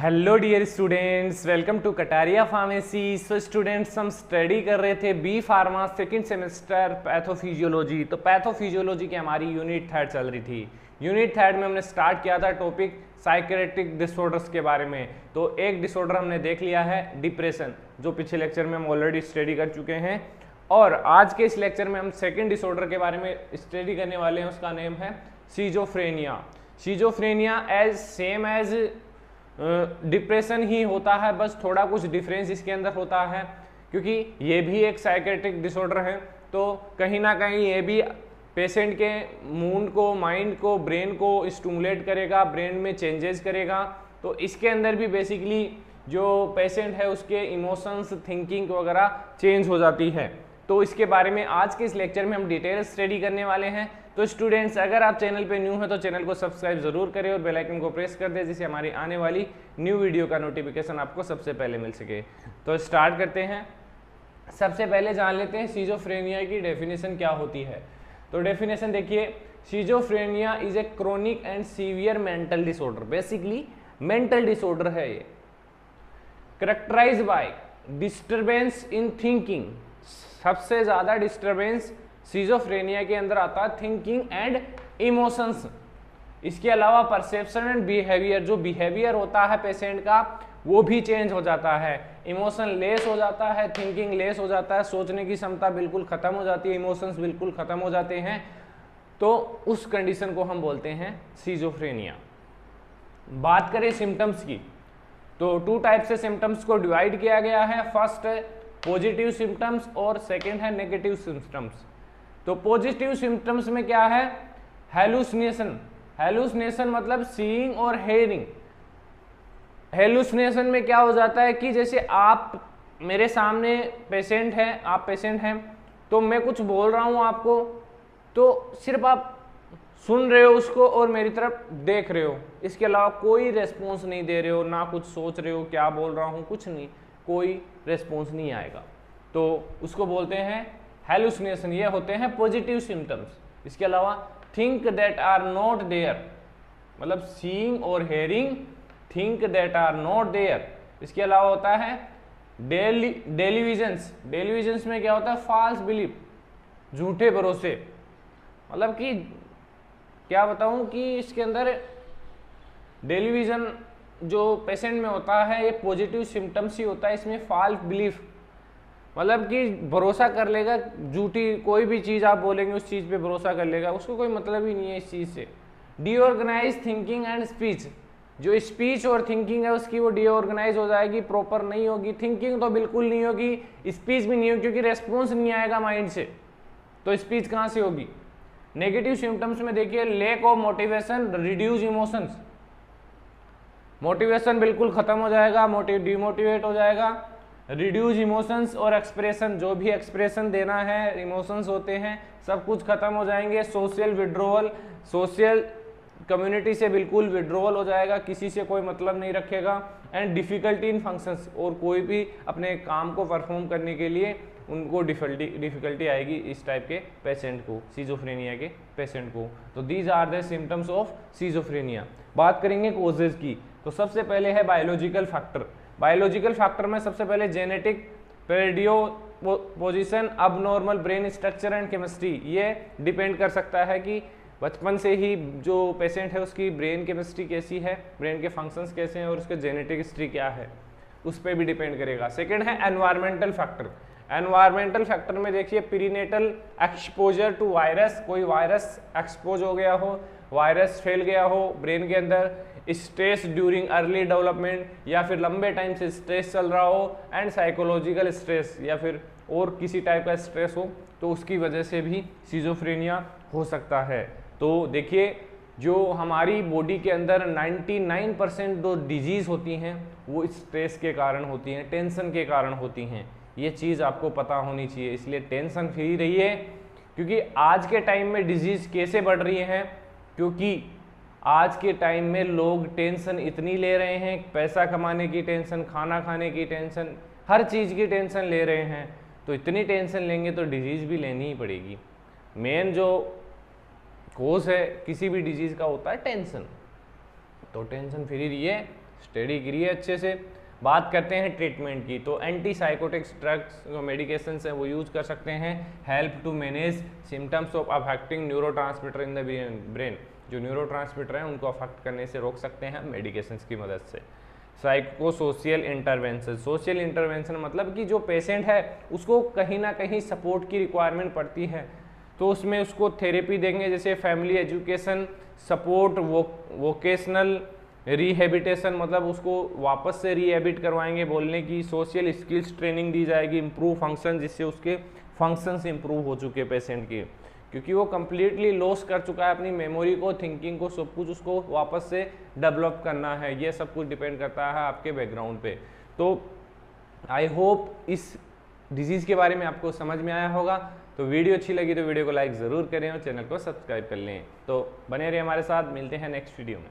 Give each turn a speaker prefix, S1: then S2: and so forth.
S1: Hello dear students, welcome to Kataria pharmacy. So students, हम study कर रहे थे B pharma second semester pathophysiology. तो पैथोफिजियोलॉजी की हमारी यूनिट 3 चल रही थी। यूनिट 3 में हमने स्टार्ट किया था टॉपिक साइकेट्रिक डिसऑर्डर्स के बारे में। तो एक डिसऑर्डर हमने देख लिया है, डिप्रेशन, जो पिछले लेक्चर में हम ऑलरेडी स्टडी कर चुके हैं। और आज के इस लेक्चर में हम सेकेंड डिसऑर्डर के बारे में स्टडी करने वाले हैं। उसका नेम है schizophrenia. Schizophrenia as same as depression ही होता है, बस थोड़ा कुछ डिफरेंस इसके अंदर होता है, क्योंकि ये भी एक साइकेट्रिक डिसऑर्डर है। तो कहीं ना कहीं ये भी पेशेंट के मूड को, माइंड को, ब्रेन को स्टिमुलेट करेगा, ब्रेन में चेंजेस करेगा। तो इसके अंदर भी बेसिकली जो पेशेंट है उसके इमोशंस, थिंकिंग वगैरह चेंज हो जाती है। तो इसके बारे में आज के इस लेक्चर में हम डिटेल स्टडी करने वाले हैं। तो स्टूडेंट्स, अगर आप चैनल पे न्यू हैं तो चैनल को सब्सक्राइब जरूर करें और बेल आइकन को प्रेस कर दें, जिससे हमारी आने वाली न्यू वीडियो का नोटिफिकेशन आपको सबसे पहले मिल सके। तो स्टार्ट करते हैं। सबसे पहले जान लेते हैं सीजोफ्रेनिया की डेफिनेशन क्या होती है। तो डेफिनेशन देखिए, schizophrenia is a chronic and severe mental disorder. Basically mental disorder है ये, characterised by disturbance in thinking. सबसे ज्यादा डिस्टर्बेंस सीजोफ्रेनिया के अंदर आता है थिंकिंग एंड इमोशंस। इसके अलावा परसेप्शन एंड बिहेवियर, जो बिहेवियर होता है पेशेंट का वो भी चेंज हो जाता है। इमोशन लेस हो जाता है, थिंकिंग लेस हो जाता है, सोचने की क्षमता बिल्कुल खत्म हो जाती है, इमोशंस बिल्कुल खत्म हो जाते हैं। तो उस कंडीशन को हम बोलते हैं सीजोफ्रेनिया। बात करें सिम्टम्स की, तो 2 टाइप से सिम्टम्स को डिवाइड किया गया है। फर्स्ट है पॉजिटिव सिम्टम्स और सेकेंड है नेगेटिव सिम्टम्स। तो पॉजिटिव सिम्टम्स में क्या है? हेलुसिनेशन। हेलुसिनेशन मतलब सीइंग और हेयरिंग। हेलुसिनेशन में क्या हो जाता है कि जैसे आप मेरे सामने पेशेंट हैं, आप पेशेंट हैं, तो मैं कुछ बोल रहा हूं आपको, तो सिर्फ आप सुन रहे हो उसको और मेरी तरफ देख रहे हो, इसके अलावा कोई रेस्पॉन्स नहीं दे रहे हो, ना कुछ सोच रहे हो क्या बोल रहा हूं, कुछ नहीं, कोई रेस्पॉन्स नहीं आएगा। तो उसको बोलते हैं हेलुसिनेशन। ये होते हैं पॉजिटिव सिम्टम्स। इसके अलावा think that are not there, मतलब सीइंग और hearing, think that are not there. इसके अलावा होता है डेलीविजन्स। डेलीविजन्स में क्या होता है? फॉल्स बिलीफ, झूठे भरोसे। मतलब कि क्या बताऊं कि इसके अंदर डेलीविजन जो पेशेंट में होता है ये पॉजिटिव सिम्टम्स ही होता है। इसमें फॉल्स बिलीफ मतलब कि भरोसा कर लेगा, झूठी कोई भी चीज़ आप बोलेंगे उस चीज़ पे भरोसा कर लेगा, उसको कोई मतलब ही नहीं है इस चीज़ से। डीऑर्गेनाइज थिंकिंग एंड स्पीच, जो स्पीच और थिंकिंग है उसकी वो डीऑर्गेनाइज हो जाएगी, प्रॉपर नहीं होगी। थिंकिंग तो बिल्कुल नहीं होगी, स्पीच भी नहीं होगी, क्योंकि रेस्पॉन्स नहीं आएगा माइंड से, तो स्पीच कहाँ से होगी। नेगेटिव सिम्टम्स में देखिए, lack of motivation, reduce emotions. Motivation बिल्कुल खत्म हो जाएगा, डिमोटिवेट हो जाएगा। रिड्यूस इमोशंस और एक्सप्रेशन, जो भी एक्सप्रेशन देना है, इमोशंस होते हैं, सब कुछ खत्म हो जाएंगे। सोशल विड्रोवल, सोशल कम्युनिटी से बिल्कुल विड्रोवल हो जाएगा, किसी से कोई मतलब नहीं रखेगा। एंड डिफिकल्टी इन फंक्शंस, और कोई भी अपने काम को परफॉर्म करने के लिए उनको डिफिकल्टी आएगी इस टाइप के पेशेंट को, सीजोफ्रेनिया के पेशेंट को। तो these are the symptoms of schizophrenia. बात करेंगे कोजेज की, तो सबसे पहले है बायोलॉजिकल फैक्टर। बायोलॉजिकल फैक्टर में सबसे पहले genetic predisposition, abnormal brain structure and chemistry. ये डिपेंड कर सकता है कि बचपन से ही जो पेशेंट है उसकी ब्रेन केमिस्ट्री कैसी है, ब्रेन के फंक्शंस कैसे हैं और उसके जेनेटिक हिस्ट्री क्या है, उस पर भी डिपेंड करेगा। सेकेंड है एनवायरमेंटल फैक्टर। एनवायरमेंटल फैक्टर में देखिए, प्रीनेटल एक्सपोजर टू वायरस, कोई वायरस एक्सपोज हो गया हो, वायरस फैल गया हो ब्रेन के अंदर, स्ट्रेस ड्यूरिंग अर्ली डेवलपमेंट, या फिर लंबे टाइम से स्ट्रेस चल रहा हो, एंड साइकोलॉजिकल स्ट्रेस, या फिर और किसी टाइप का स्ट्रेस हो, तो उसकी वजह से भी सीजोफ्रेनिया हो सकता है। तो देखिए, जो हमारी बॉडी के अंदर 99% जो डिजीज होती हैं वो स्ट्रेस के कारण होती हैं, टेंशन के कारण होती हैं। ये चीज़ आपको पता होनी चाहिए, इसलिए टेंशन फ्री रहिए। क्योंकि आज के टाइम में डिजीज कैसे बढ़ रही हैं, क्योंकि आज के टाइम में लोग टेंशन इतनी ले रहे हैं, पैसा कमाने की टेंशन, खाना खाने की टेंशन, हर चीज़ की टेंशन ले रहे हैं। तो इतनी टेंशन लेंगे तो डिजीज़ भी लेनी ही पड़ेगी। मेन जो कोज है किसी भी डिजीज़ का होता है टेंशन। तो टेंशन फ्री रहिए, स्टडी करिए अच्छे से। बात करते हैं ट्रीटमेंट की, तो एंटी साइकोटिक्स ड्रग्स जो मेडिकेशंस हैं वो यूज़ कर सकते हैं, help to manage symptoms of affecting neurotransmitter in the brain. जो न्यूरोट्रांसमीटर हैं उनको अफेक्ट करने से रोक सकते हैं मेडिकेशंस की मदद से। Psycho social intervention, social intervention मतलब कि जो पेशेंट है उसको कहीं ना कहीं सपोर्ट की रिक्वायरमेंट पड़ती है, तो उसमें उसको थेरेपी देंगे, जैसे family education support, vocational rehabilitation मतलब उसको वापस से रिहेबिट करवाएंगे बोलने की, सोशल स्किल्स ट्रेनिंग दी जाएगी, इम्प्रूव फंक्शन जिससे उसके फंक्शंस इम्प्रूव हो चुके पेशेंट के, क्योंकि वो कम्प्लीटली लॉस कर चुका है अपनी मेमोरी को, थिंकिंग को, सब कुछ उसको वापस से डेवलप करना है। ये सब कुछ डिपेंड करता है आपके बैकग्राउंड पे। तो आई होप इस डिजीज़ के बारे में आपको समझ में आया होगा। तो वीडियो अच्छी लगी तो वीडियो को लाइक ज़रूर करें और चैनल को सब्सक्राइब कर लें। तो बने रहिए हमारे साथ, मिलते हैं नेक्स्ट वीडियो में।